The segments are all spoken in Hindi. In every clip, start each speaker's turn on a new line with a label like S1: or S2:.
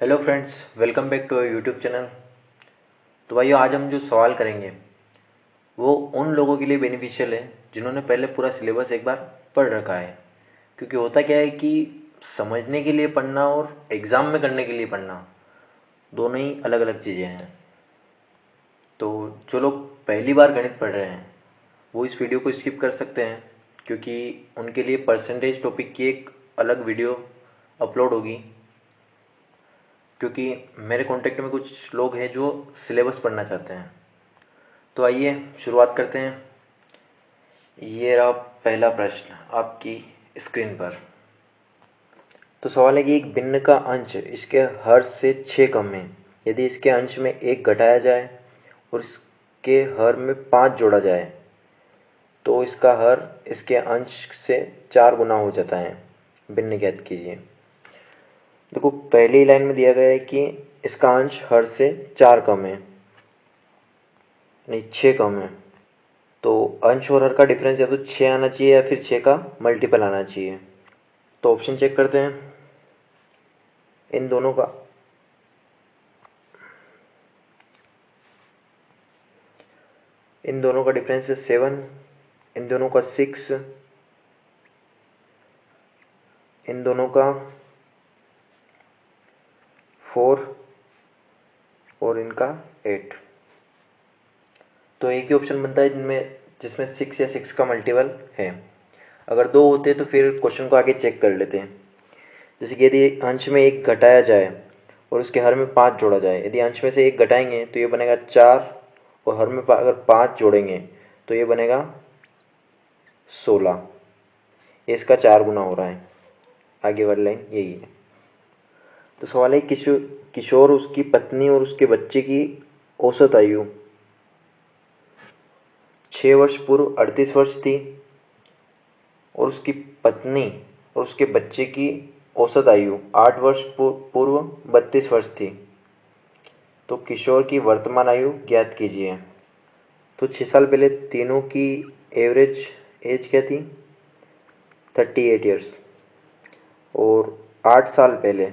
S1: Hello friends, welcome back to YouTube channel. तो भाइयों, आज हम जो सवाल करेंगे वो उन लोगों के लिए बेनिफिशियल है जिन्होंने पहले पूरा सिलेबस एक बार पढ़ रखा है। क्योंकि होता क्या है कि समझने के लिए पढ़ना और एग्ज़ाम में करने के लिए पढ़ना दोनों ही अलग अलग चीज़ें हैं। तो जो लोग पहली बार गणित पढ़ रहे हैं वो इस वीडियो को स्किप कर सकते हैं, क्योंकि उनके लिए परसेंटेज टॉपिक की एक अलग वीडियो अपलोड होगी। क्योंकि मेरे कांटेक्ट में कुछ लोग हैं जो सिलेबस पढ़ना चाहते हैं। तो आइए शुरुआत करते हैं। ये रहा पहला प्रश्न आपकी स्क्रीन पर। तो सवाल है कि एक भिन्न का अंश इसके हर से 6 कम है यदि इसके अंश में 1 घटाया जाए और इसके हर में 5 जोड़ा जाए तो इसका हर इसके अंश से 4 गुना हो जाता है। भिन्न ज्ञात कीजिए। देखो, पहली लाइन में दिया गया है कि इसका अंश हर से 4 कम है, नहीं 6 कम है। तो अंश और हर का डिफरेंस या तो 6 आना चाहिए या फिर 6 का मल्टीपल आना चाहिए। तो ऑप्शन चेक करते हैं। इन दोनों का डिफरेंस है 7, इन दोनों का 6, इन दोनों का 4 और इनका 8। तो एक ही ऑप्शन बनता है जिसमें 6 या 6 का मल्टीपल है। अगर 2 होते तो फिर क्वेश्चन को आगे चेक कर लेते हैं। जैसे कि यदि अंश में 1 घटाया जाए और उसके हर में 5 जोड़ा जाए, यदि अंश में से 1 घटाएंगे तो ये बनेगा 4 और हर में अगर 5 जोड़ेंगे तो ये बनेगा 16। इसका 4 गुना हो रहा है। आगे वाली लाइन यही है। तो सवाल है किशोर उसकी पत्नी और उसके बच्चे की औसत आयु 6 वर्ष पूर्व 38 वर्ष थी और उसकी पत्नी और उसके बच्चे की औसत आयु 8 वर्ष पूर्व 32 वर्ष थी। तो किशोर की वर्तमान आयु ज्ञात कीजिए। तो 6 साल पहले तीनों की एवरेज एज क्या थी? 38 ईयर्स। और 8 साल पहले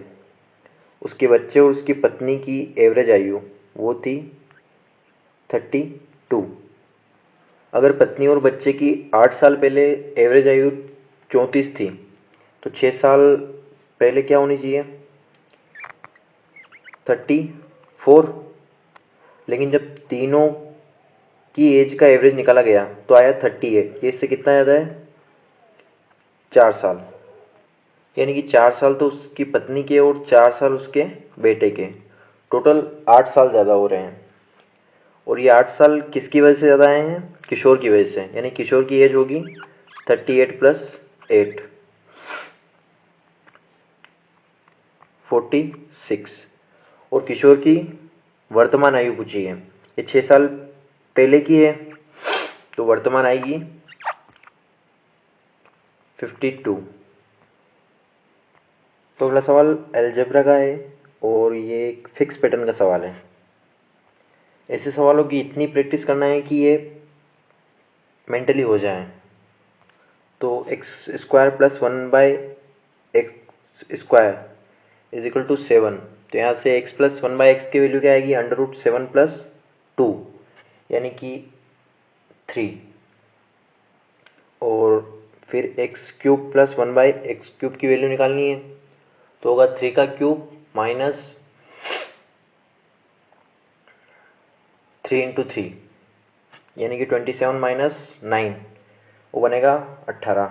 S1: उसके बच्चे और उसकी पत्नी की एवरेज आयु वो थी 32। अगर पत्नी और बच्चे की 8 साल पहले एवरेज आयु 34 थी तो 6 साल पहले क्या होनी चाहिए? 34। लेकिन जब तीनों की एज का एवरेज निकाला गया तो आया 38। ये इससे कितना ज़्यादा है? 4 साल। यानी कि 4 साल तो उसकी पत्नी के और 4 साल उसके बेटे के, टोटल 8 साल ज़्यादा हो रहे हैं। और ये 8 साल किसकी वजह से ज़्यादा आए हैं? किशोर की वजह से। यानी किशोर की एज होगी 38 प्लस 8 46। और किशोर की वर्तमान आयु पूछी है। ये 6 साल पहले की है तो वर्तमान आएगी 52। तो अगला सवाल अलजेब्रा का है और ये एक फिक्स पैटर्न का सवाल है। ऐसे सवालों की इतनी प्रैक्टिस करना है कि ये मेंटली हो जाए। तो x square plus 1/x² is equal to 7। तो यहाँ से x प्लस 1/x की वैल्यू क्या आएगी? √7 प्लस 2 यानी कि 3। और फिर x³ प्लस 1/x³ की वैल्यू निकालनी है तो होगा 3 का क्यूब माइनस 3 इंटू 3 यानी कि 27 माइनस 9 वो बनेगा 18।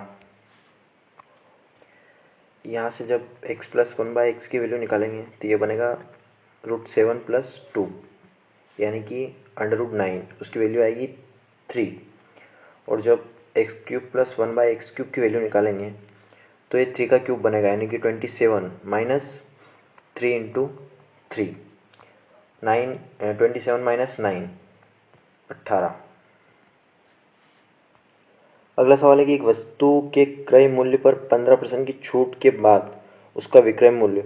S1: यहाँ से जब x प्लस 1/x की वैल्यू निकालेंगे तो ये बनेगा √7 प्लस 2 यानी कि √9, उसकी वैल्यू आएगी 3। और जब x³ प्लस 1/x³ की वैल्यू निकालेंगे तो ये 3 का क्यूब बनेगा यानी कि 27 माइनस 3 इंटू 3 9 27 माइनस 9 18। अगला सवाल है कि एक वस्तु के क्रय मूल्य पर 15% की छूट के बाद उसका विक्रय मूल्य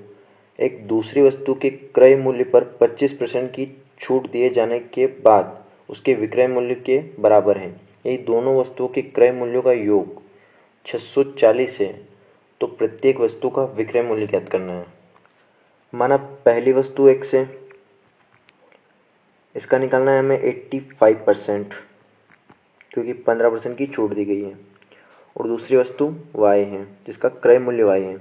S1: एक दूसरी वस्तु के क्रय मूल्य पर 25% की छूट दिए जाने के बाद उसके विक्रय मूल्य के बराबर है। यदि दोनों वस्तुओं के क्रय मूल्यों का योग 640 है तो प्रत्येक वस्तु का विक्रय मूल्य ज्ञात करना है। माना पहली वस्तु x है, इसका निकालना है हमें 85%, क्योंकि 15% की छूट दी गई है। और दूसरी वस्तु y है, जिसका क्रय मूल्य y है,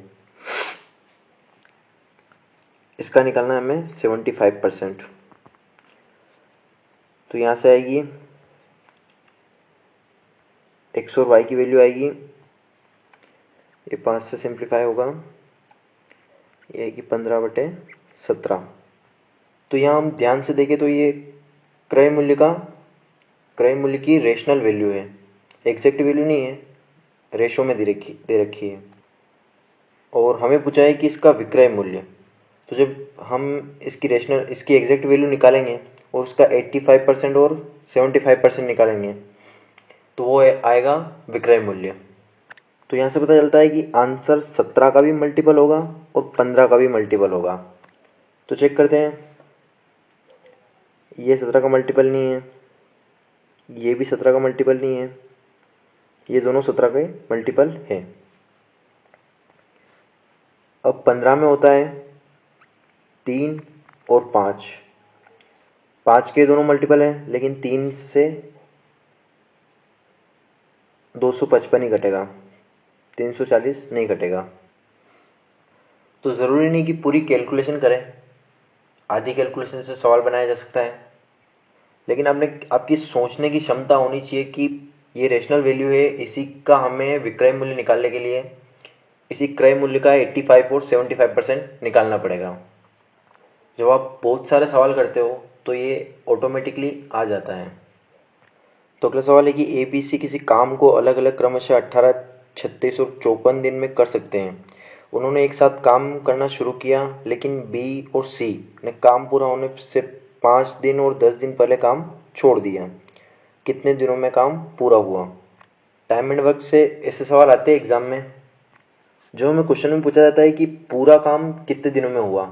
S1: इसका निकालना है हमें 75%। तो यहाँ से आएगी x और y की वैल्यू आएगी, ये 5 से सिंप्लीफाई होगा, ये आएगी 15/17। तो यहाँ हम ध्यान से देखें तो ये क्रय मूल्य की रेशनल वैल्यू है, एग्जैक्ट वैल्यू नहीं है, रेशो में दे रखी है। और हमें पूछा है कि इसका विक्रय मूल्य। तो जब हम इसकी एग्जैक्ट वैल्यू निकालेंगे और उसका 85% और 75% निकालेंगे तो वो आएगा विक्रय मूल्य। तो यहाँ से पता चलता है कि आंसर 17 का भी मल्टीपल होगा और 15 का भी मल्टीपल होगा। तो चेक करते हैं, ये 17 का मल्टीपल नहीं है, ये भी 17 का मल्टीपल नहीं है, ये दोनों 17 के मल्टीपल हैं। अब 15 में होता है 3 और 5, 5 के दोनों मल्टीपल हैं, लेकिन 3 से 255 ही घटेगा, 340 नहीं घटेगा। तो ज़रूरी नहीं कि पूरी कैलकुलेशन करें, आधी कैलकुलेशन से सवाल बनाया जा सकता है, लेकिन आपकी सोचने की क्षमता होनी चाहिए कि ये रेशनल वैल्यू है, इसी का हमें विक्रय मूल्य निकालने के लिए इसी क्रय मूल्य का 85 और 75% निकालना पड़ेगा। जब आप बहुत सारे सवाल करते हो तो ये ऑटोमेटिकली आ जाता है। तो अगला सवाल है कि ABC किसी काम को अलग अलग क्रमशः 18, 36 और 54 दिन में कर सकते हैं। उन्होंने एक साथ काम करना शुरू किया, लेकिन B और C ने काम पूरा होने से 5 दिन और 10 दिन पहले काम छोड़ दिया। कितने दिनों में काम पूरा हुआ? टाइम एंड वर्क से ऐसे सवाल आते हैं एग्जाम में, जो हमें क्वेश्चन में पूछा जाता है कि पूरा काम कितने दिनों में हुआ।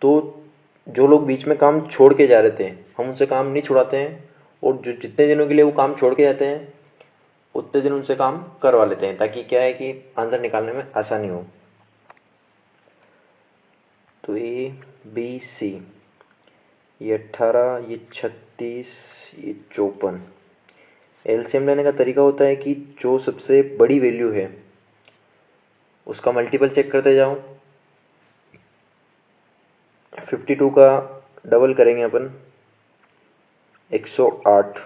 S1: तो जो लोग बीच में काम छोड़ के जा रहे थे, हम उनसे काम नहीं छुड़ाते हैं, और जो जितने दिनों के लिए वो काम छोड़ के जाते हैं उतने दिन उनसे काम करवा लेते हैं, ताकि क्या है कि आंसर निकालने में आसानी हो। तो ABC, ये 18, ये 36, ये 54। एलसीएम लेने का तरीका होता है कि जो सबसे बड़ी वैल्यू है उसका मल्टीपल चेक करते जाओ। 52 का डबल करेंगे अपन, 108।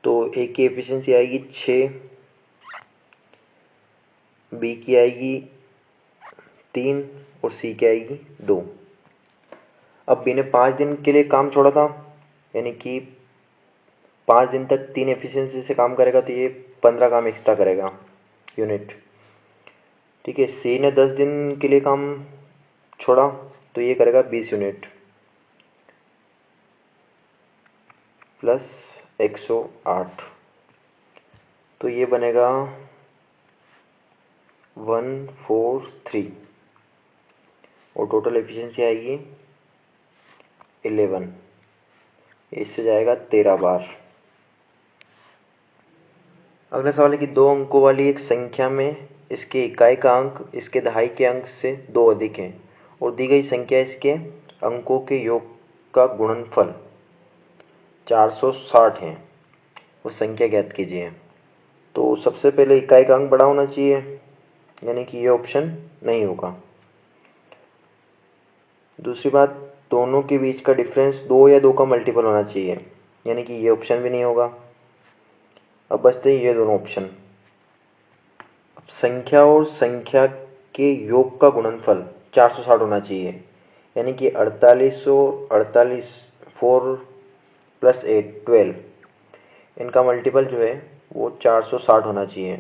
S1: तो ए की एफिशिएंसी आएगी 6, बी की आएगी 3 और सी की आएगी 2। अब बी ने 5 दिन के लिए काम छोड़ा था, यानी कि 5 दिन तक 3 एफिशिएंसी से काम करेगा, तो ये 15 काम एक्स्ट्रा करेगा यूनिट। ठीक है, सी ने 10 दिन के लिए काम छोड़ा, तो ये करेगा 20 यूनिट प्लस 108, तो ये बनेगा 143 और टोटल एफिशिएंसी आएगी 11। इससे जाएगा 13 बार। अगला सवाल है कि 2 अंकों वाली एक संख्या में इसके इकाई का अंक इसके दहाई के अंक से 2 अधिक है, और दी गई संख्या इसके अंकों के योग का गुणनफल 460 है, वो संख्या ज्ञात कीजिए। तो सबसे पहले इकाई का अंक बड़ा होना चाहिए, यानी कि ये ऑप्शन नहीं होगा। दूसरी बात, दोनों के बीच का डिफरेंस 2 या 2 का मल्टीपल होना चाहिए, यानी कि ये ऑप्शन भी नहीं होगा। अब बचते हैं ये दोनों ऑप्शन। अब संख्या और संख्या के योग का गुणनफल 460 होना चाहिए, यानी कि 48 और 48, 4 + 8 12, इनका मल्टीपल जो है वो 460 होना चाहिए।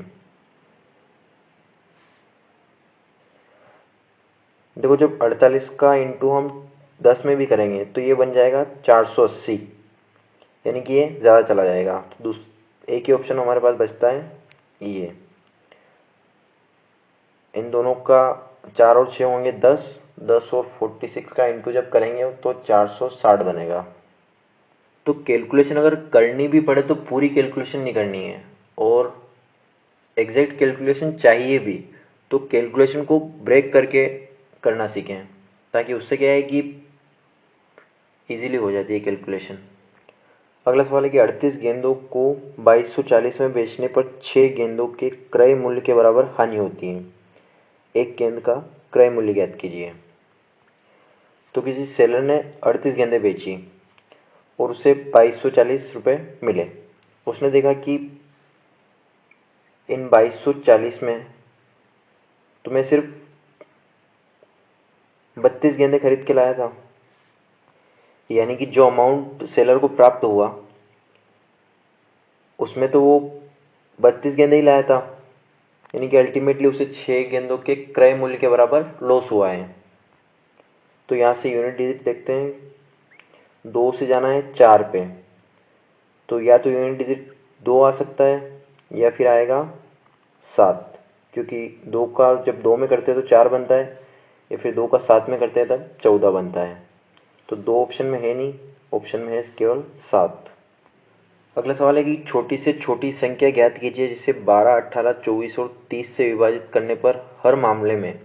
S1: देखो, जब 48 का इंटू हम 10 में भी करेंगे तो ये बन जाएगा 480, यानी कि ये ज़्यादा चला जाएगा। तो एक ही ऑप्शन हमारे पास बचता है, ये। इन दोनों का 4 और 6 होंगे 10, 10 और 46 का इंटू जब करेंगे तो 460 बनेगा। तो कैलकुलेशन अगर करनी भी पड़े तो पूरी कैलकुलेशन नहीं करनी है, और एग्जैक्ट कैलकुलेशन चाहिए भी तो कैलकुलेशन को ब्रेक करके करना सीखें, ताकि उससे क्या है कि इजीली हो जाती है कैलकुलेशन। अगला सवाल है कि 38 गेंदों को 2240 में बेचने पर 6 गेंदों के क्रय मूल्य के बराबर हानि होती है। एक गेंद का क्रय मूल्य ज्ञात कीजिए। तो किसी सेलर ने 38 गेंदें बेची और उसे 2240 रुपये मिले। उसने देखा कि इन 2240 में तो मैं सिर्फ 32 गेंदें खरीद के लाया था, यानी कि जो अमाउंट सेलर को प्राप्त हुआ उसमें तो वो 32 गेंदें ही लाया था, यानी कि अल्टीमेटली उसे 6 गेंदों के क्रय मूल्य के बराबर लॉस हुआ है। तो यहाँ से यूनिट डिजिट देखते हैं, 2 से जाना है 4 पे, तो या तो यूनिट डिजिट 2 आ सकता है या फिर आएगा 7, क्योंकि 2 का जब 2 में करते हैं तो 4 बनता है, या फिर 2 का 7 में करते हैं तब 14 बनता है। तो 2 ऑप्शन में है नहीं, ऑप्शन में है केवल 7। अगला सवाल है कि छोटी से छोटी संख्या ज्ञात कीजिए जिसे 12, 18, 24 और 30 से विभाजित करने पर हर मामले में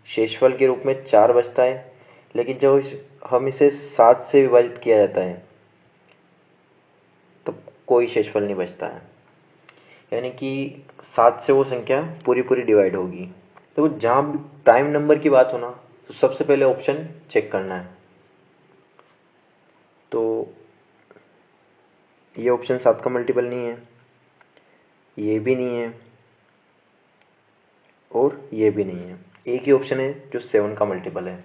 S1: शेषफल के रूप में 4 बचता है, लेकिन जब हम इसे 7 से विभाजित किया जाता है तब कोई शेषफल नहीं बचता है, यानी कि 7 से वो संख्या पूरी पूरी डिवाइड होगी। तो जहाँ भी प्राइम नंबर की बात हो ना, तो सबसे पहले ऑप्शन चेक करना है। तो ये ऑप्शन 7 का मल्टीपल नहीं है, ये भी नहीं है और ये भी नहीं है। एक ही ऑप्शन है जो 7 का मल्टीपल है।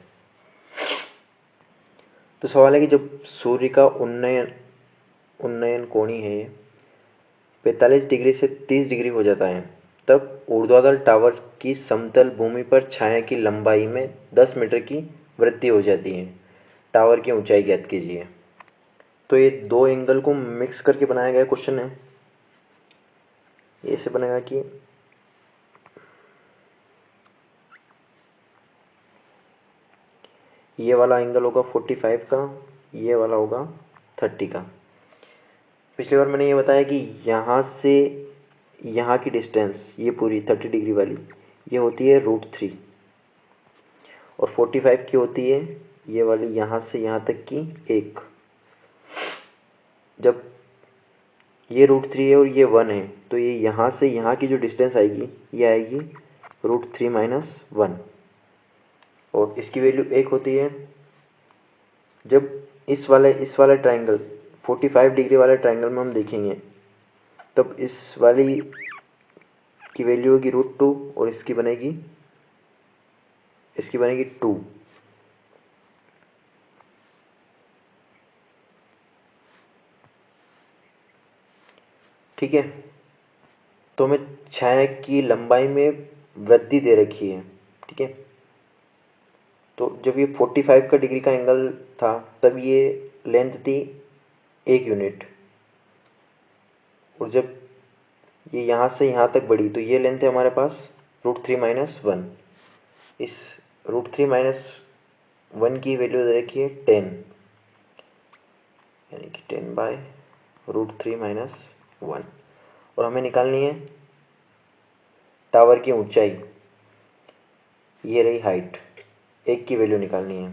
S1: तो सवाल है कि जब सूर्य का उन्नयन कोणीय है 45 डिग्री से 30 डिग्री हो जाता है, तब ऊर्ध्वाधर टावर की समतल भूमि पर छाया की लंबाई में 10 मीटर की वृद्धि हो जाती है। टावर की ऊंचाई ज्ञात कीजिए। तो ये दो एंगल को मिक्स करके बनाया गया क्वेश्चन है। ऐसे बनेगा कि ये वाला एंगल होगा 45 का, ये वाला होगा 30 का। पिछली बार मैंने ये बताया कि यहाँ से यहाँ की डिस्टेंस ये पूरी 30 डिग्री वाली ये होती है √3 और 45 की होती है ये वाली यहाँ से यहाँ तक की 1। जब ये √3 है और ये 1 है तो ये यहाँ से यहाँ की जो डिस्टेंस आएगी ये आएगी √3 - 1 और इसकी वैल्यू 1 होती है। जब इस वाले ट्राइंगल 45 डिग्री वाले ट्राइंगल में हम देखेंगे तब इस वाली की वैल्यू होगी √2 और इसकी बनेगी 2। ठीक है, तो हमें छाया की लंबाई में वृद्धि दे रखी है। ठीक है, तो जब ये 45 का डिग्री का एंगल था तब ये लेंथ थी 1 यूनिट, और जब ये यहाँ से यहाँ तक बढ़ी तो ये लेंथ है हमारे पास √3 - 1। इस √3 - 1 की वैल्यू दे रखी है 10, यानी कि 10/√3 - 1। और हमें निकालनी है टावर की ऊंचाई, ये रही हाइट, 1 की वैल्यू निकालनी है।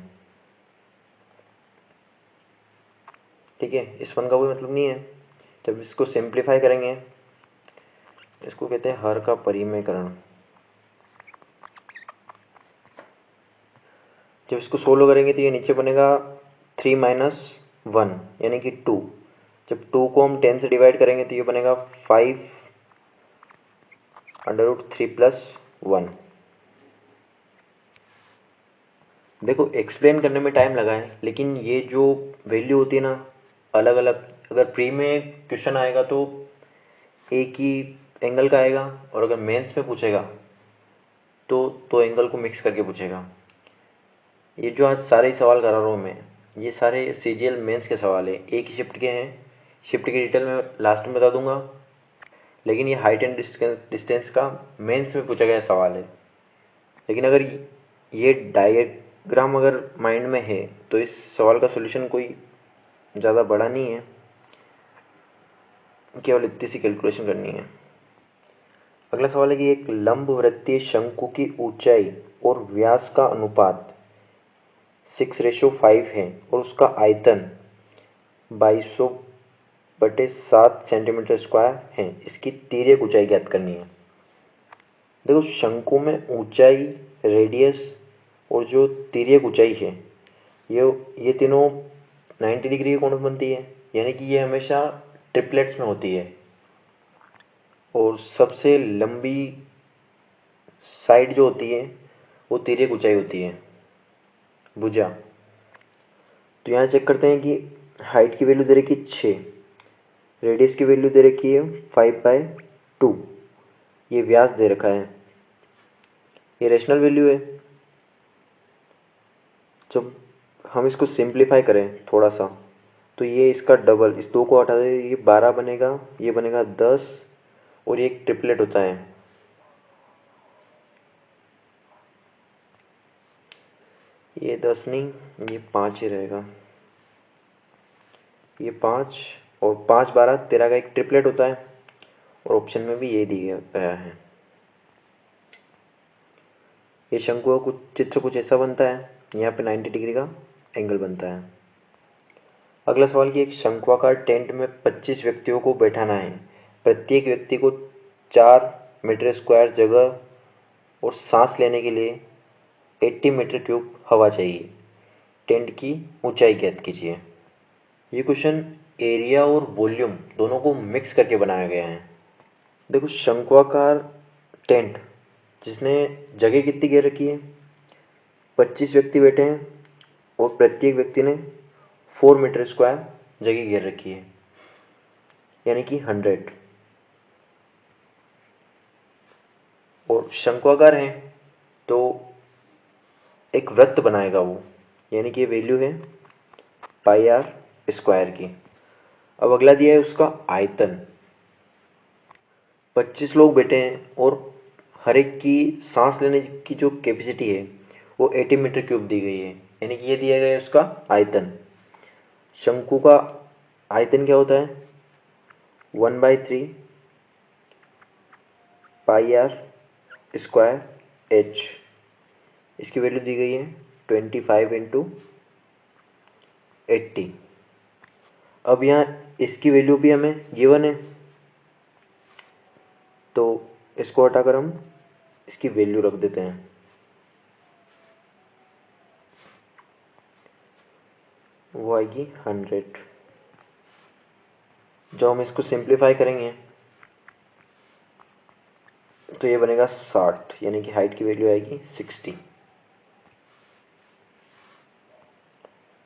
S1: ठीक है, इस वन का कोई मतलब नहीं है। जब इसको सिंप्लीफाई करेंगे, इसको कहते हैं हर का परिमेयकरण। जब इसको सोल्व करेंगे तो ये नीचे बनेगा 3 - 1 यानी कि 2। जब 2 को हम 10 से डिवाइड करेंगे तो ये बनेगा 5/√3 + 1। देखो एक्सप्लेन करने में टाइम लगा है, लेकिन ये जो वैल्यू होती है ना अलग अलग, अगर प्री में क्वेश्चन आएगा तो एक ही एंगल का आएगा, और अगर मेंस में पूछेगा तो एंगल को मिक्स करके पूछेगा। ये जो आज सारे सवाल करा रहा हूँ मैं, ये सारे CGL मेंस के सवाल है, एक ही शिफ्ट के हैं। शिफ्ट की डिटेल मैं लास्ट में बता दूंगा, लेकिन ये हाइट एंड डिस्टेंस का मेंस में पूछा गया सवाल है। लेकिन अगर ये डायग्राम अगर माइंड में है तो इस सवाल का सॉल्यूशन कोई ज़्यादा बड़ा नहीं है, केवल इतनी सी कैलकुलेशन करनी है। अगला सवाल है कि एक लंबवृत्तीय शंकु की ऊंचाई और व्यास का अनुपात 6:5 है और उसका आयतन 2200/7 सेंटीमीटर स्क्वायर है। इसकी तिर्यक ऊंचाई ज्ञात करनी है। देखो, शंकु में ऊंचाई, रेडियस और जो तिर्यक ऊंचाई है, ये तीनों 90 डिग्री के कोण बनती है, यानी कि ये हमेशा ट्रिपलेट्स में होती है। और सबसे लंबी साइड जो होती है वो तिर्यक ऊंचाई होती है, भुजा। तो यहाँ चेक करते हैं कि हाइट की वैल्यू दे रखी है 6, रेडियस की वैल्यू दे रखी है 5/2, ये व्यास दे रखा है, ये रेशनल वैल्यू है। जब हम इसको सिंप्लीफाई करें थोड़ा सा, तो ये इसका डबल, इस 2 को हटा दे, ये 12 बनेगा, ये बनेगा 10, और ये एक ट्रिपलेट होता है, ये 10 नहीं, ये 5 ही रहेगा, ये 5 और 5 12 13 का एक ट्रिपलेट होता है, और ऑप्शन में भी ये दिया गया है। ये शंकु का चित्र कुछ ऐसा बनता है, यहाँ पे 90 डिग्री का एंगल बनता है। अगला सवाल कि एक शंक्वाकार टेंट में 25 व्यक्तियों को बैठाना है। प्रत्येक व्यक्ति को 4 मीटर स्क्वायर जगह और सांस लेने के लिए 80 मीटर क्यूब हवा चाहिए। टेंट की ऊंचाई ज्ञात कीजिए। ये क्वेश्चन एरिया और वॉल्यूम दोनों को मिक्स करके बनाया गया है। देखो, शंक्वाकार टेंट जिसने जगह कितनी घेर रखी है, 25 व्यक्ति बैठे हैं और प्रत्येक व्यक्ति ने 4 मीटर स्क्वायर जगह घेर रखी है, यानी कि 100। और शंक्वाकार है तो एक वृत्त बनाएगा वो, यानी कि ये वैल्यू है πr स्क्वायर की। अब अगला दिया है उसका आयतन। 25 लोग बैठे हैं और हर एक की सांस लेने की जो कैपेसिटी है वो 80 मीटर क्यूब दी गई है, यानी कि ये दिया गया है उसका आयतन। शंकु का आयतन क्या होता है, 1/3 πr स्क्वायर h। इसकी वैल्यू दी गई है 25 × 80। अब यहाँ इसकी वैल्यू भी हमें गिवन है, तो इसको हटाकर हम इसकी वैल्यू रख देते हैं। वो आएगी 100। जब हम इसको सिंप्लीफाई करेंगे तो ये बनेगा 60, यानी कि हाइट की वैल्यू आएगी 60।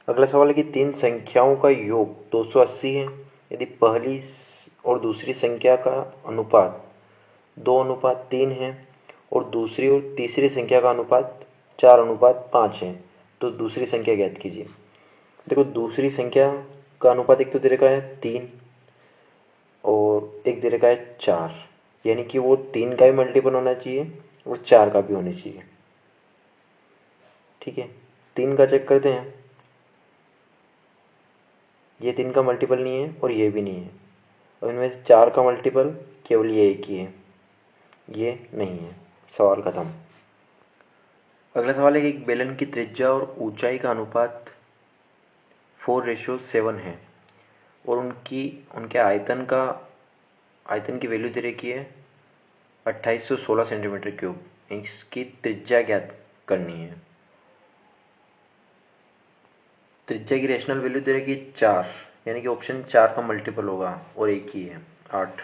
S1: अगला सवाल है कि 3 संख्याओं का योग 280 है। यदि पहली और दूसरी संख्या का अनुपात 2:3 है और दूसरी और तीसरी संख्या का अनुपात 4:5 है, तो दूसरी संख्या ज्ञात कीजिए। देखो, दूसरी संख्या का अनुपात एक तो दे रखा है 3 और एक दे रखा है 4, यानी कि वो 3 का भी मल्टीपल होना चाहिए और 4 का भी होना चाहिए। ठीक है, 3 का चेक करते हैं, ये 3 का मल्टीपल नहीं है और ये भी नहीं है, और इनमें से 4 का मल्टीपल केवल ये एक ही है, ये नहीं है। सवाल खत्म। अगला सवाल है कि एक बेलन की त्रिज्या और ऊंचाई का अनुपात 4:7 है और उनके आयतन की वैल्यू दे रखी है 2816 सेंटीमीटर क्यूब। इसकी त्रिज्या ज्ञात करनी है। त्रिज्या की रेशनल वैल्यू दे रखी है 4, यानी कि ऑप्शन 4 का मल्टीपल होगा और एक ही है, 8।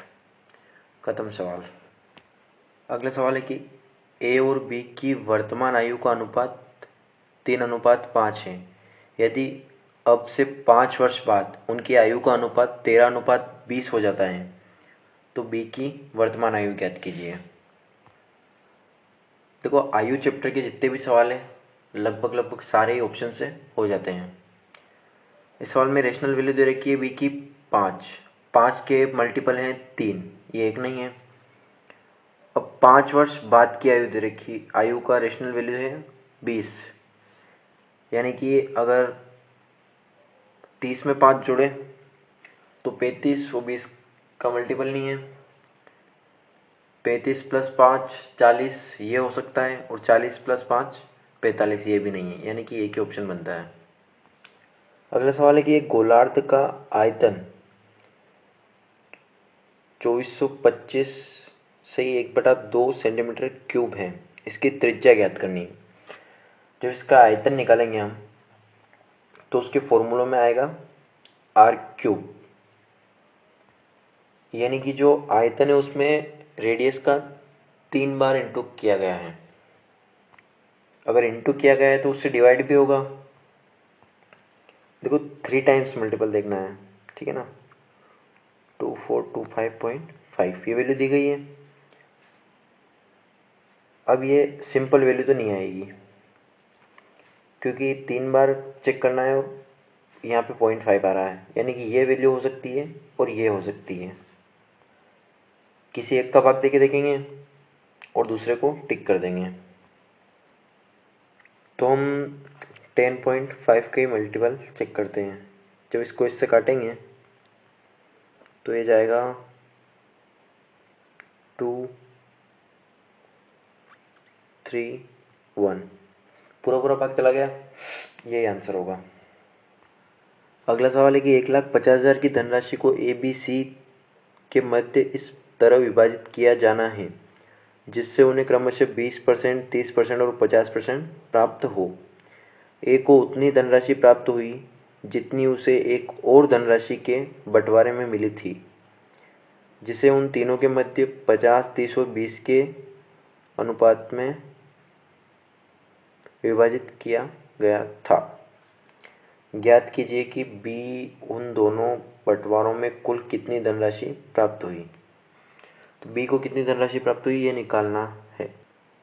S1: खत्म सवाल। अगला सवाल है कि ए और बी की वर्तमान आयु का अनुपात 3:5 है। यदि अब से 5 वर्ष बाद उनकी आयु का अनुपात 13:20 हो जाता है, तो बी की वर्तमान आयु ज्ञात कीजिए। देखो, आयु चैप्टर के जितने भी सवाल हैं लगभग सारे ही ऑप्शन से हो जाते हैं। इस सवाल में रेशनल वैल्यू दे रखी है बी की 5 के मल्टीपल हैं 3, ये एक नहीं है। अब 5 वर्ष बाद की आयु दे रखी, आयु का रेशनल वैल्यू है 20, यानी कि अगर 30 में 5 जोड़े तो 35, वो 20 का मल्टीपल नहीं है। 35 + 5 40 ये हो सकता है, और 40 + 5 45 ये भी नहीं है, यानी कि एक ही ऑप्शन बनता है। अगला सवाल है कि एक गोलार्ध का आयतन 2425 से 1/2 सेंटीमीटर क्यूब है, इसकी त्रिज्या ज्ञात करनी है। जब इसका आयतन निकालेंगे हम तो उसके फॉर्मूलों में आएगा r³, यानी कि जो आयतन है उसमें रेडियस का 3 बार इंटू किया गया है। अगर इंटू किया गया है तो उससे डिवाइड भी होगा। देखो 3 टाइम्स मल्टीपल देखना है, ठीक है ना। 2425.5 ये वैल्यू दी गई है। अब ये सिंपल वैल्यू तो नहीं आएगी, क्योंकि 3 बार चेक करना है और यहाँ पे 0.5 आ रहा है, यानी कि ये वैल्यू हो सकती है और ये हो सकती है। किसी एक का भाग देके देखेंगे और दूसरे को टिक कर देंगे। तो हम 10.5 के मल्टीपल चेक करते हैं। जब इसको इससे काटेंगे तो ये जाएगा 2 3 1, पूरा पूरा भाग चला गया, यही आंसर होगा। अगला सवाल है कि 1,50,000 की धनराशि को ABC के मध्य इस तरह विभाजित किया जाना है जिससे उन्हें क्रमशः 20%, 30% और 50% प्राप्त हो। ए को उतनी धनराशि प्राप्त हुई जितनी उसे एक और धनराशि के बंटवारे में मिली थी, जिसे उन तीनों के मध्य 50, 30 और 20 के अनुपात में विभाजित किया गया था। ज्ञात कीजिए कि बी उन दोनों बंटवारों में कुल कितनी धनराशि प्राप्त हुई। तो बी को कितनी धनराशि प्राप्त हुई ये निकालना है।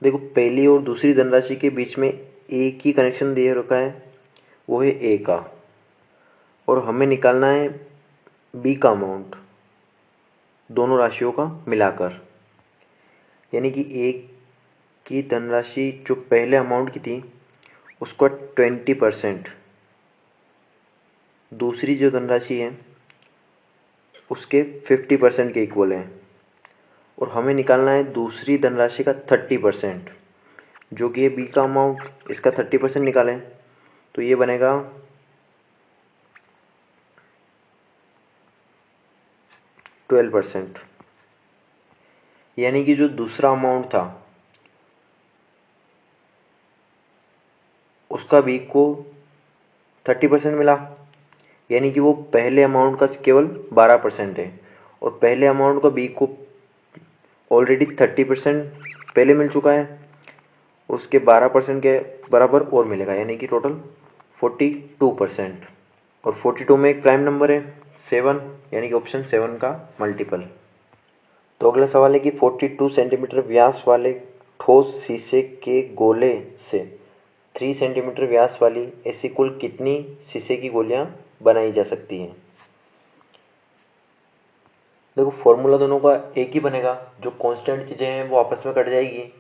S1: देखो पहली और दूसरी धनराशि के बीच में एक ही कनेक्शन दे रखा है, वो है ए का, और हमें निकालना है बी का अमाउंट दोनों राशियों का मिलाकर। यानी कि ए की धनराशि जो पहले अमाउंट की थी उसका 20%, दूसरी जो धनराशि है उसके 50% के इक्वल है, और हमें निकालना है दूसरी धनराशि का 30%, जो कि है बी का अमाउंट, इसका 30% निकालें तो ये बनेगा 12%। यानी कि जो दूसरा अमाउंट था उसका बी को 30% मिला, यानी कि वो पहले अमाउंट का केवल 12% है, और पहले अमाउंट का बी को ऑलरेडी 30% पहले मिल चुका है, उसके 12% के बराबर और मिलेगा, यानी कि टोटल 42%। और 42 में एक प्राइम नंबर है 7, यानी कि ऑप्शन 7 का मल्टीपल। तो अगला सवाल है कि 42 सेंटीमीटर व्यास वाले ठोस शीशे के गोले से 3 सेंटीमीटर व्यास वाली ऐसी कुल कितनी शीशे की गोलियां बनाई जा सकती हैं। देखो फॉर्मूला दोनों का एक ही बनेगा, जो कांस्टेंट चीजें हैं वो आपस में कट जाएगी,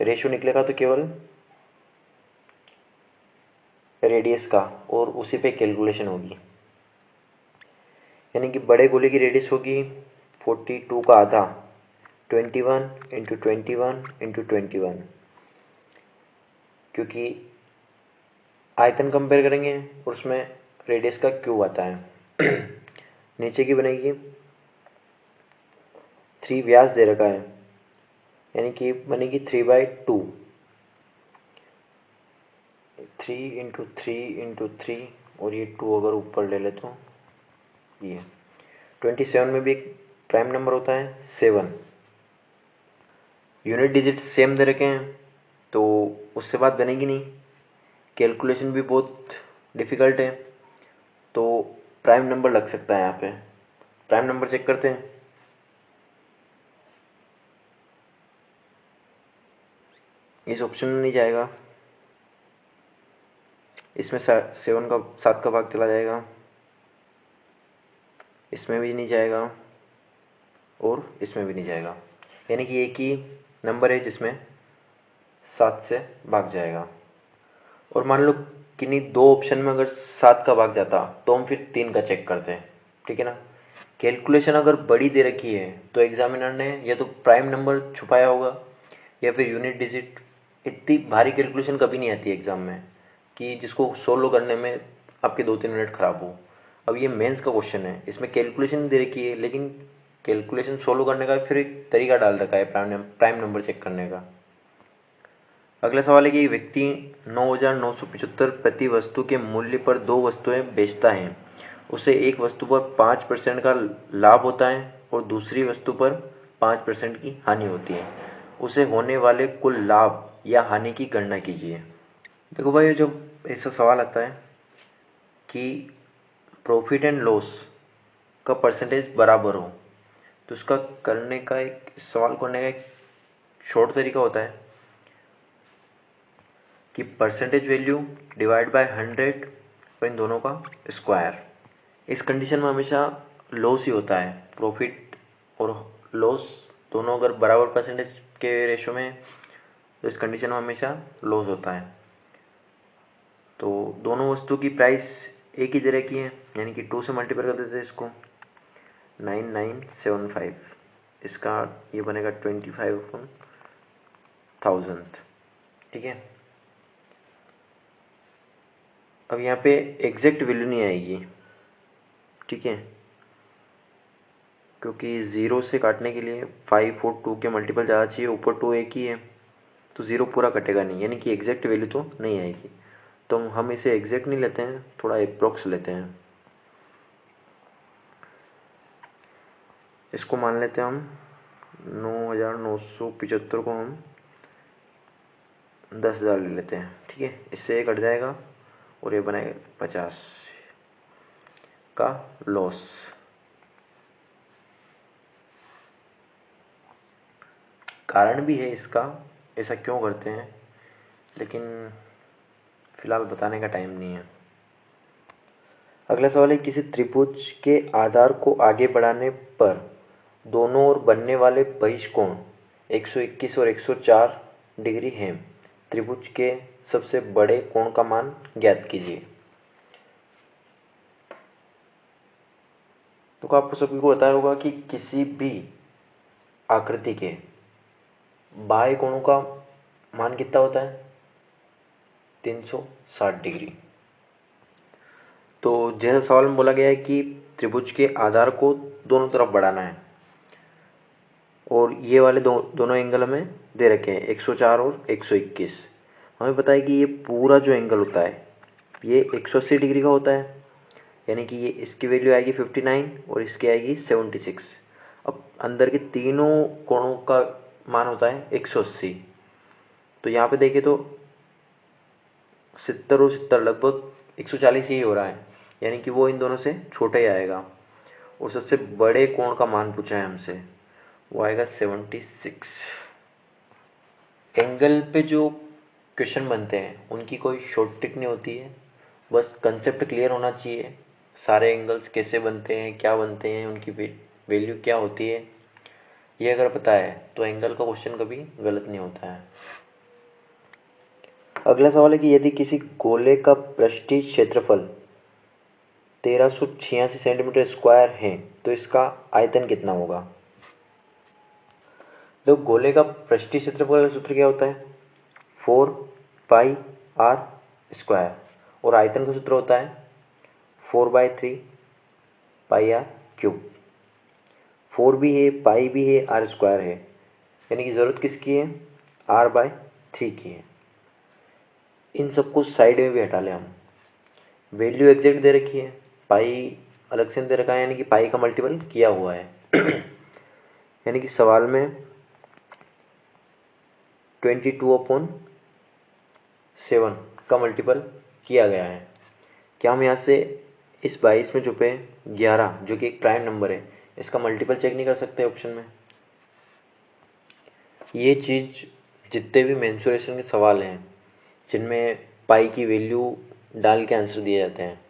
S1: रेशियो निकलेगा तो केवल रेडियस का, और उसी पे कैलकुलेशन होगी। यानी कि बड़े गोले की रेडियस होगी 42 का आधा, 21 × 21 × 21, क्योंकि आयतन कंपेयर करेंगे और उसमें रेडियस का क्यूब आता है। नीचे की बनेगी 3 व्यास दे रखा है, यानी कि बनेगी 3/2, 3 × 3 × 3, और ये 2 अगर ऊपर ले ले तो ये 27 में भी एक प्राइम नंबर होता है 7। यूनिट डिजिट सेम दे रखे हैं तो उससे बात बनेगी नहीं, कैलकुलेशन भी बहुत डिफ़िकल्ट है, तो प्राइम नंबर लग सकता है यहाँ पे। प्राइम नंबर चेक करते हैं। इस ऑप्शन में नहीं जाएगा, इसमें 7 का भाग चला जाएगा, इसमें भी नहीं जाएगा और इसमें भी नहीं जाएगा, यानी कि एक ही नंबर है जिसमें 7 से भाग जाएगा। और मान लो किन्हीं दो ऑप्शन में अगर 7 का भाग जाता तो हम फिर 3 का चेक करते हैं, ठीक है ना। कैलकुलेशन अगर बड़ी दे रखी है तो एग्जामिनर ने या तो प्राइम नंबर छुपाया होगा या फिर यूनिट डिजिट। इतनी भारी कैलकुलेशन कभी नहीं आती एग्ज़ाम में कि जिसको सोल्व करने में आपके 2-3 मिनट ख़राब हो। अब ये मेंस का क्वेश्चन है, इसमें कैलकुलेशन दे रखी है लेकिन कैलकुलेशन सोल्व करने का फिर एक तरीका डाल रखा है प्राइम नंबर चेक करने का। अगला सवाल है कि व्यक्ति 9,975 प्रति वस्तु के मूल्य पर 2 वस्तुएं बेचता है। उसे एक वस्तु पर 5% का लाभ होता है और दूसरी वस्तु पर 5% की हानि होती है। उसे होने वाले कुल लाभ या हानि की गणना कीजिए। देखो भाई, जब ऐसा सवाल आता है कि प्रॉफिट एंड लॉस का परसेंटेज बराबर हो तो उसका करने का एक सवाल करने का एक शॉर्ट तरीका होता है कि परसेंटेज वैल्यू डिवाइड बाय 100 और इन दोनों का स्क्वायर। इस कंडीशन में हमेशा लॉस ही होता है। प्रॉफिट और लॉस दोनों अगर बराबर परसेंटेज के रेशो में तो इस कंडीशन में हमेशा लॉस होता है। तो दोनों वस्तु की प्राइस एक ही तरह की है, यानी कि 2 से मल्टीप्लाई कर देते हैं इसको। 9975, इसका ये बनेगा 25/1000। ठीक है। अब यहाँ पे एग्जैक्ट वैल्यू नहीं आएगी, ठीक है, क्योंकि 0 से काटने के लिए 5 और 2 के मल्टीपल ज़्यादा चाहिए, ऊपर 2 एक ही है तो 0 पूरा कटेगा नहीं, यानी कि एग्जैक्ट वैल्यू तो नहीं आएगी। तो हम इसे एग्जैक्ट नहीं लेते हैं, थोड़ा अप्रोक्स लेते हैं। इसको मान लेते हैं हम 9,975 को हम 10,000 ले लेते हैं। ठीक है, इससे ये कट जाएगा और ये बनाएगा 50 का लॉस। कारण भी है इसका, ऐसा क्यों करते हैं, लेकिन फिलहाल बताने का टाइम नहीं है। अगला सवाल है, किसी त्रिभुज के आधार को आगे बढ़ाने पर दोनों ओर बनने वाले बहिष्कोण 121 और 104 डिग्री हैं। त्रिभुज के सबसे बड़े कोण का मान ज्ञात कीजिए। तो आपको सभी को बताया होगा कि किसी भी आकृति के बाह्य कोणों का मान कितना होता है, 360 डिग्री। तो जैसा सवाल में बोला गया है कि त्रिभुज के आधार को दोनों तरफ बढ़ाना है और ये वाले दोनों एंगल हमें दे रखे हैं 104 और 121। हमें पता है कि ये पूरा जो एंगल होता है ये 180 डिग्री का होता है, यानी कि ये इसकी वैल्यू आएगी 59 और इसकी आएगी 76। अब अंदर के तीनों कोणों का मान होता है 180। तो यहाँ पे देखें तो 70 और 70 लगभग 140 ही हो रहा है, यानी कि वो इन दोनों से छोटा ही आएगा। और सबसे बड़े कोण का मान पूछा है हमसे, वो आएगा 76। एंगल पे जो क्वेश्चन बनते हैं उनकी कोई शॉर्ट ट्रिक नहीं होती है, बस कंसेप्ट क्लियर होना चाहिए। सारे एंगल्स कैसे बनते हैं, क्या बनते हैं, उनकी वैल्यू क्या होती है, ये अगर पता है तो एंगल का क्वेश्चन कभी गलत नहीं होता है। अगला सवाल है कि यदि किसी गोले का पृष्ठीय क्षेत्रफल 1386 सेंटीमीटर स्क्वायर है तो इसका आयतन कितना होगा। तो गोले का पृष्ठीय क्षेत्रफल का सूत्र क्या होता है, 4πr स्क्वायर, और आयतन का सूत्र होता है 4/3πr³। 4 भी है, पाई भी है, आर स्क्वायर है, यानी कि ज़रूरत किसकी है, r/3 की है। इन सबको साइड में भी हटा लें हम। वैल्यू एग्जैक्ट दे रखी है, पाई अलग से दे रखा है, यानी कि पाई का मल्टीपल किया हुआ है यानी कि सवाल में 22/7 का मल्टीपल किया गया है। क्या हम यहाँ से इस 22 में छुपे 11 जो कि एक प्राइम नंबर है, इसका मल्टीपल चेक नहीं कर सकते ऑप्शन में। ये चीज़ जितने भी मेंसुरेशन के सवाल हैं जिनमें पाई की वैल्यू डाल के आंसर दिए जाते हैं,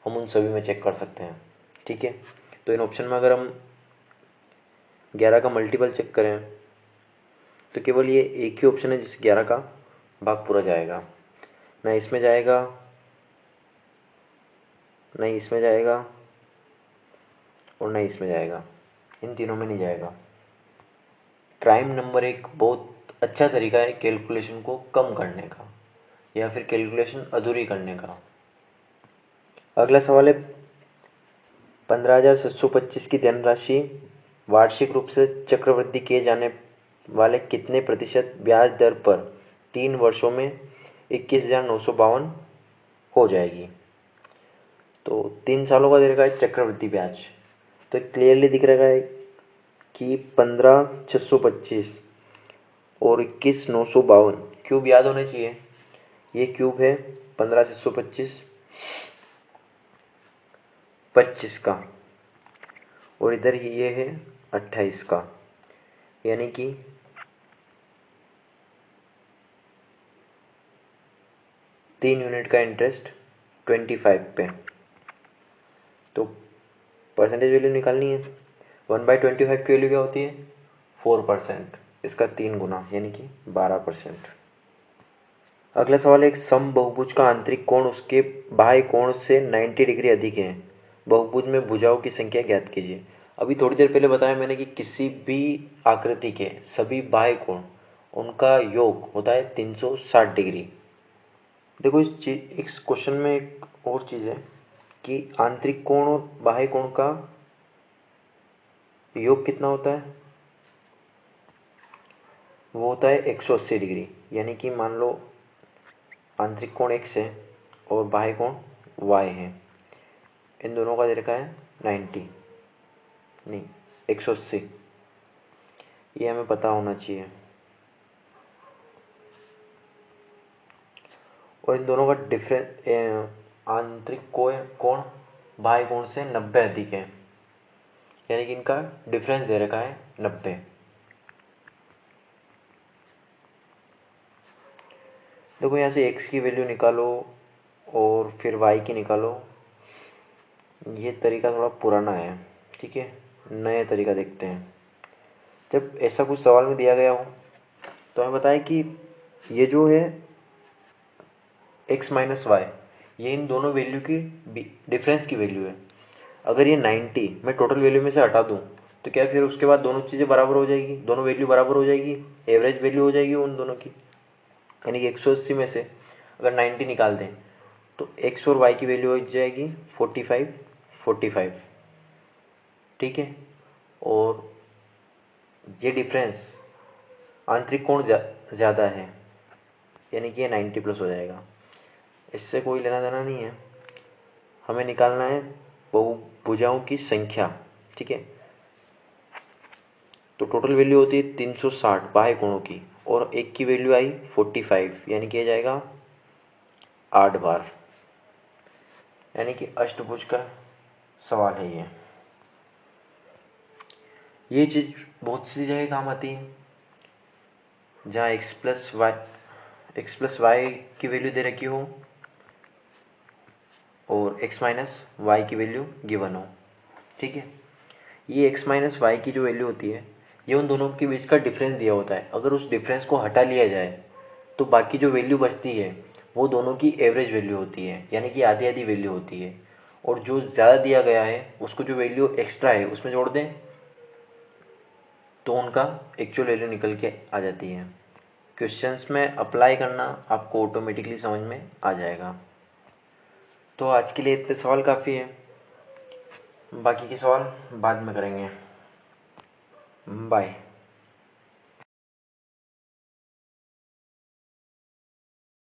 S1: हम उन सभी में चेक कर सकते हैं। ठीक है, तो इन ऑप्शन में अगर हम 11 का मल्टीपल चेक करें तो केवल ये एक ही ऑप्शन है जिस 11 का भाग पूरा जाएगा, ना इसमें जाएगा, नहीं इसमें जाएगा, और नहीं इसमें जाएगा, इन तीनों में नहीं जाएगा। प्राइम नंबर एक बहुत अच्छा तरीका है कैलकुलेशन को कम करने का या फिर कैलकुलेशन अधूरी करने का। अगला सवाल है 15,725 की धनराशि वार्षिक रूप से चक्रवृद्धि किए जाने वाले कितने प्रतिशत ब्याज दर पर 3 वर्षों में 21,952 हो जाएगी। तो 3 सालों का दे रखा है चक्रवृद्धि ब्याज, तो क्लियरली दिख रहा है कि 15,625 और 21,952 क्यूब याद होने चाहिए। ये क्यूब है 15,625 25 का, और इधर ये है 28 का, यानी कि 3 यूनिट का इंटरेस्ट 25 पे। तो परसेंटेज वैल्यू निकालनी है। 1/25 की वैल्यू क्या होती है? 4%, इसका 3 गुना यानी कि 12%। अगला सवाल है एक समबहुभुज का आंतरिक कोण उसके बाह्य कोण से 90 डिग्री अधिक है, बहुभुज में भुजाओं की संख्या ज्ञात कीजिए। अभी थोड़ी देर पहले बताया मैंने कि किसी भी आकृति के सभी बाह्य कोण उनका योग होता है 360 डिग्री। देखो इस क्वेश्चन में एक और चीज़ है कि आंतरिक कोण और बाह्य कोण का योग कितना होता है? वो होता है 180 डिग्री। यानी कि मान लो आंतरिक कोण x है और बाह्य कोण y है, इन दोनों का दे रखा है 90 नहीं 180, ये हमें पता होना चाहिए। और इन दोनों का डिफरेंस आंतरिक कोण बाह्य कोण से 90 अधिक है, यानी कि इनका डिफरेंस दे रखा है 90। देखो यहाँ से x की वैल्यू निकालो और फिर y की निकालो। ये तरीका थोड़ा पुराना है, ठीक है, नया तरीका देखते हैं। जब ऐसा कुछ सवाल में दिया गया हो तो हमें बताएं कि ये जो है x माइनस वाई, ये इन दोनों वैल्यू की डिफरेंस की वैल्यू है। अगर ये 90 मैं टोटल वैल्यू में से हटा दूं तो क्या फिर उसके बाद दोनों चीज़ें बराबर हो जाएगी, दोनों वैल्यू बराबर हो जाएगी, एवरेज वैल्यू हो जाएगी उन दोनों की। यानी कि 180 में से अगर 90 निकाल दें तो x और y की वैल्यू हो जाएगी 45 45, ठीक है। और ये डिफरेंस आंतरिक कोण ज़्यादा है, यानी कि ये 90 प्लस हो जाएगा। इससे कोई लेना देना नहीं है, हमें निकालना है बहुभुजाओं की संख्या, ठीक है। तो टोटल वैल्यू होती है 360 बाह्य कोणों की, और एक की वैल्यू आई 45, यानी कि जाएगा 8 बार, यानी कि अष्टभुज का सवाल है ये चीज़ बहुत सी जगह काम आती है जहाँ x प्लस वाई की वैल्यू दे रखी हो और x माइनस वाई की वैल्यू गिवन हो, ठीक है। ये x माइनस वाई की जो वैल्यू होती है ये उन दोनों के बीच का डिफरेंस दिया होता है। अगर उस डिफरेंस को हटा लिया जाए तो बाकी जो वैल्यू बचती है वो दोनों की एवरेज वैल्यू होती है, यानी कि आधी आधी वैल्यू होती है। और जो ज़्यादा दिया गया है उसको जो वैल्यू एक्स्ट्रा है उसमें जोड़ दें तो उनका एक्चुअल वैल्यू निकल के आ जाती है। क्वेश्चंस में अप्लाई करना आपको ऑटोमेटिकली समझ में आ जाएगा। तो आज के लिए इतने सवाल काफ़ी है, बाकी के सवाल बाद में करेंगे। बाय।